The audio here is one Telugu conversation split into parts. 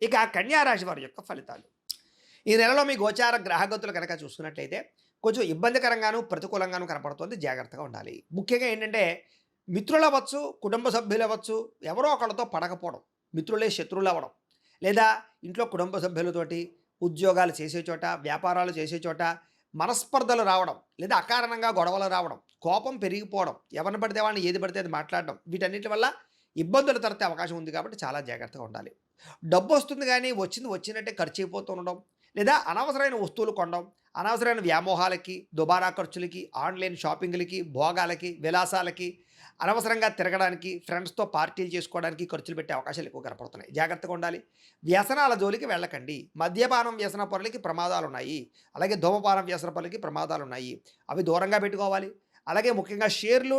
ఇక కన్యా రాశి వారి యొక్క ఫలితాలు. ఈ నెలలో మీ గోచార గ్రహగతులు కనుక చూసుకున్నట్లయితే కొంచెం ఇబ్బందికరంగాను, ప్రతికూలంగాను కనపడుతుంది. జాగ్రత్తగా ఉండాలి. ముఖ్యంగా ఏంటంటే మిత్రులవ్వచ్చు, కుటుంబ సభ్యులవ్వచ్చు, ఎవరో ఒకళ్ళతో పడకపోవడం, మిత్రులే శత్రువులవ్వడం, లేదా ఇంట్లో కుటుంబ సభ్యులతోటి ఉద్యోగాలు చేసే చోట, వ్యాపారాలు చేసే చోట మనస్పర్ధలు రావడం, లేదా అకారణంగా గొడవలు రావడం, కోపం పెరిగిపోవడం, ఎవరిని పడితే వాళ్ళని ఏది పడితే అది మాట్లాడడం, వీటన్నిటి వల్ల ఇబ్బందులు తలెత్తే అవకాశం ఉంది కాబట్టి చాలా జాగ్రత్తగా ఉండాలి. డబ్బొస్తుంది గానీ, వచ్చింది వచ్చినట్టే ఖర్చయిపోతూ ఉండడం, లేదా అనవసరమైన వస్తువులు కొనడం, అనవసరమైన వ్యామోహాలకి, దుబారా ఖర్చులకి, ఆన్‌లైన్ షాపింగ్‌లకి, భోగాలకి, విలాసాలకి, అనవసరంగా తిరగడానికి, ఫ్రెండ్స్‌తో పార్టీలు చేసుకోవడానికి ఖర్చులు పెట్టే అవకాశాలు ఎక్కువ కనపడుతున్నాయి. జాగ్రత్తగా ఉండాలి. వ్యసనాల జోలికి వెళ్ళకండి. మద్యపానం వ్యసనపరులకి ప్రమాదాలున్నాయి. అలాగే ధూమపానం వ్యసనపరులకి ప్రమాదాలున్నాయి. అవి దూరంగా పెట్టుకోవాలి. అలాగే ముఖ్యంగా షేర్లు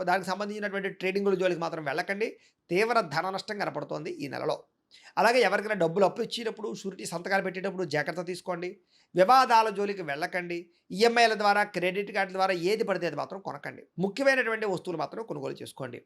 దానికి సంబంధించినటువంటి ట్రేడింగుల జోలికి మాత్రం వెళ్ళకండి. తీవ్ర ధన నష్టం కనపడుతోంది ఈ నెలలో. అలాగే ఎవరికైనా డబ్బులు అప్పు ఇచ్చేటప్పుడు, షూరిటీ సంతకాలు పెట్టేటప్పుడు జాగ్రత్త తీసుకోండి. వివాదాల జోలికి వెళ్ళకండి. ఈఎంఐల ద్వారా, క్రెడిట్ కార్డుల ద్వారా ఏది పడితే అది మాత్రం కొనకండి. ముఖ్యమైనటువంటి వస్తువులు మాత్రం కొనుగోలు చేసుకోండి.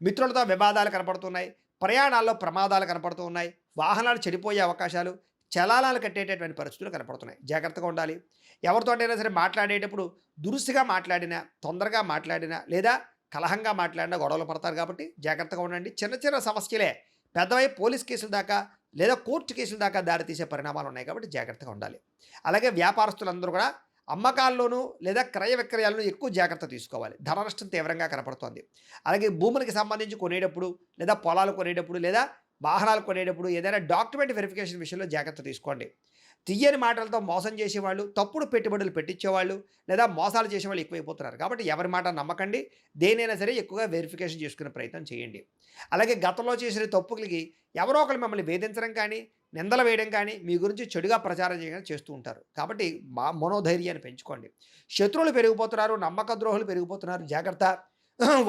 మిత్రులతో వివాదాలు కనపడుతున్నాయి. ప్రయాణాల్లో ప్రమాదాలు కనపడుతూ ఉన్నాయి. వాహనాలు చెడిపోయే అవకాశాలు, చలానాలు కట్టేటటువంటి పరిస్థితులు కనపడుతున్నాయి. జాగ్రత్తగా ఉండాలి. ఎవరితోటైనా సరే మాట్లాడేటప్పుడు దురుసుగా మాట్లాడినా, తొందరగా మాట్లాడినా, లేదా కలహంగా మాట్లాడినా గొడవలు పడతారు కాబట్టి జాగ్రత్తగా ఉండండి. చిన్న చిన్న సమస్యలే పెద్దవై పోలీస్ కేసుల దాకా, లేదా కోర్టు కేసుల దాకా దారితీసే పరిణామాలు ఉన్నాయి కాబట్టి జాగ్రత్తగా ఉండాలి. అలాగే వ్యాపారస్తులందరూ కూడా అమ్మకాల్లోనూ లేదా క్రయ విక్రయాలను ఎక్కువ జాగ్రత్త తీసుకోవాలి. ధన నష్టం తీవ్రంగా కనపడుతోంది. అలాగే భూములకు సంబంధించి కొనేటప్పుడు, లేదా పొలాలు కొనేటప్పుడు, లేదా వాహనాలు కొనేటప్పుడు ఏదైనా డాక్యుమెంట్ వెరిఫికేషన్ విషయంలో జాగ్రత్త తీసుకోండి. తియ్యని మాటలతో మోసం చేసేవాళ్ళు, తప్పుడు పెట్టుబడులు పెట్టించేవాళ్ళు, లేదా మోసాలు చేసేవాళ్ళు ఎక్కువైపోతున్నారు. కాబట్టి ఎవరి మాట నమ్మకండి. దేనైనా సరే ఎక్కువగా వెరిఫికేషన్ చేసుకునే ప్రయత్నం చేయండి. అలాగే గతంలో చేసిన తప్పులకి ఎవరో ఒకరు మిమ్మల్ని వేధించడం కానీ, నిందలు వేయడం కానీ, మీ గురించి చెడుగా ప్రచారం చేయడం చేస్తూ ఉంటారు. కాబట్టి మనోధైర్యాన్ని పెంచుకోండి. శత్రువులు పెరిగిపోతున్నారు, నమ్మక ద్రోహులు పెరిగిపోతున్నారు. జాగ్రత్త.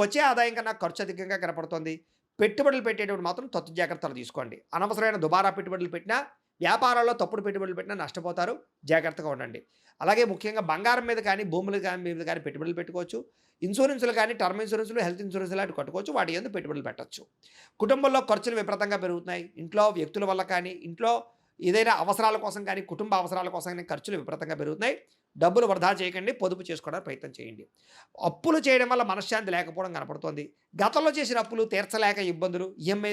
వచ్చే ఆదాయం కన్నా ఖర్చు అధికంగా కనపడుతోంది. పెట్టుబడులు పెట్టేటప్పుడు మాత్రం తత్తు జాగ్రత్తలు తీసుకోండి. అనవసరమైన దుబారా పెట్టుబడులు పెట్టినా, వ్యాపారాల్లో తప్పుడు పెట్టుబడులు పెట్టినా నష్టపోతారు. జాగ్రత్తగా ఉండండి. అలాగే ముఖ్యంగా బంగారం మీద కానీ, భూములు మీద కానీ పెట్టుబడులు పెట్టుకోవచ్చు. ఇన్సూరెన్స్‌లు కానీ, టర్మ్ ఇన్సూరెన్స్‌లు, హెల్త్ ఇన్సూరెన్స్ లాంటివి కట్టుకోవచ్చు. వాటి యందు పెట్టుబడులు పెట్టొచ్చు. కుటుంబంలో ఖర్చులు విపరీతంగా పెరుగుతున్నాయి. ఇంట్లో వ్యక్తుల వల్ల కానీ, ఇంట్లో ఏదైనా అవసరాల కోసం కానీ, కుటుంబ అవసరాల కోసం కానీ ఖర్చులు విపరీతంగా పెరుగుతున్నాయి. డబ్బులు వృధా చేయకండి. పొదుపు చేసుకోవడానికి ప్రయత్నం చేయండి. అప్పులు చేయడం వల్ల మనశ్శాంతి లేకపోవడం కనపడుతోంది. గతంలో చేసిన అప్పులు తీర్చలేక ఇబ్బందులు, ఈఎంఐలు